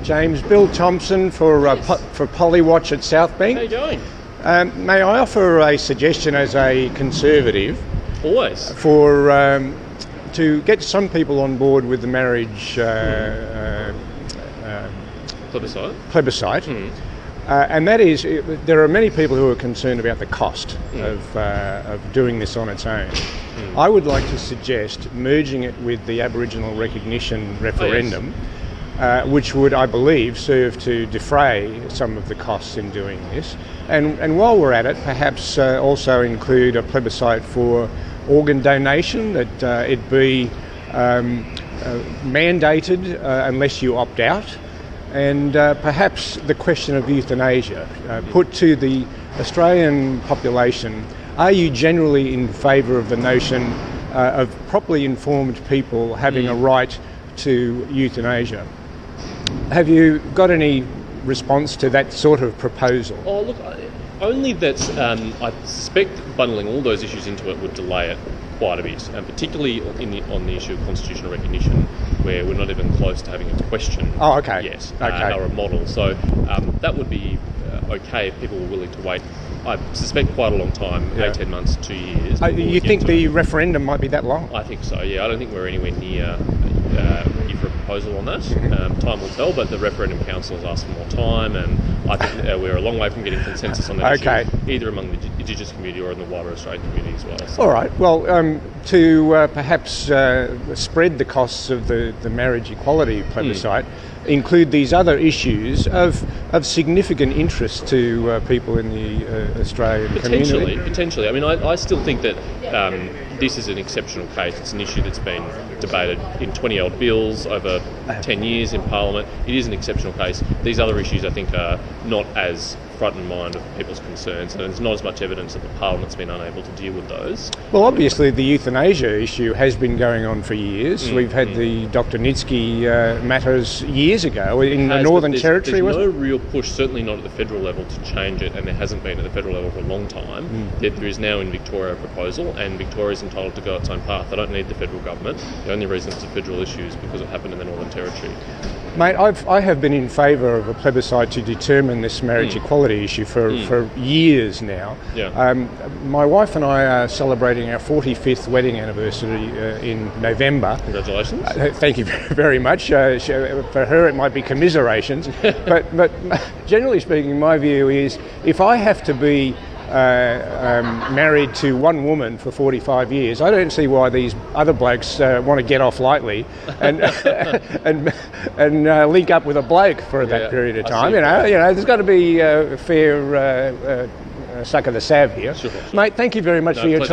James, Bill Thompson for Pollie Watch at Southbank. How you going? May I offer a suggestion as a Conservative? Always. To get some people on board with the marriage plebiscite. And that is, there are many people who are concerned about the cost of doing this on its own. I would like to suggest merging it with the Aboriginal recognition referendum, which would, I believe, serve to defray some of the costs in doing this. And while we're at it, perhaps also include a plebiscite for organ donation, that it be mandated unless you opt out. And perhaps the question of euthanasia, put to the Australian population: are you generally in favour of the notion of properly informed people having a right to euthanasia? Have you got any response to that sort of proposal? Oh, look, only that I suspect bundling all those issues into it would delay it quite a bit, and particularly on the issue of constitutional recognition, where we're not even close to having a question yet, or a model. So that would be okay if people were willing to wait. I suspect quite a long time, 18 months, 2 years. You think the referendum might be that long? I think so, yeah. I don't think we're anywhere near ready for a proposal on that. Time will tell, but the referendum council has asked for more time, and I think we're a long way from getting consensus on that issue, either among the Indigenous community or in the wider Australian community as well. So. All right. Well, to perhaps spread the costs of the marriage equality plebiscite, include these other issues of significant interest to people in the Australian community. Potentially. I mean, I still think that this is an exceptional case. It's an issue that's been debated in 20-odd bills over 10 years in Parliament. It is an exceptional case. These other issues, I think, are not as front in mind of people's concerns, and there's not as much evidence that the Parliament's been unable to deal with those. Well, obviously the euthanasia issue has been going on for years. We've had the Dr. Nitsky matters years ago in the Northern Territory. There's no real push, certainly not at the federal level, to change it, and there hasn't been at the federal level for a long time. There is now in Victoria a proposal, and Victoria's entitled to go its own path. They don't need the federal government. The only reason it's a federal issue is because it happened in the Northern Territory. Mate, I have been in favour of a plebiscite to determine this marriage equality issue for years now. My wife and I are celebrating our 45th wedding anniversary in November. Congratulations. Thank you very much. For her it might be commiserations, but generally speaking, my view is if I have to be married to one woman for 45 years, I don't see why these other blokes want to get off lightly and link up with a bloke for that period of time. You know, there's got to be a fair suck of the sav here. Sure. Mate, thank you very much for your time.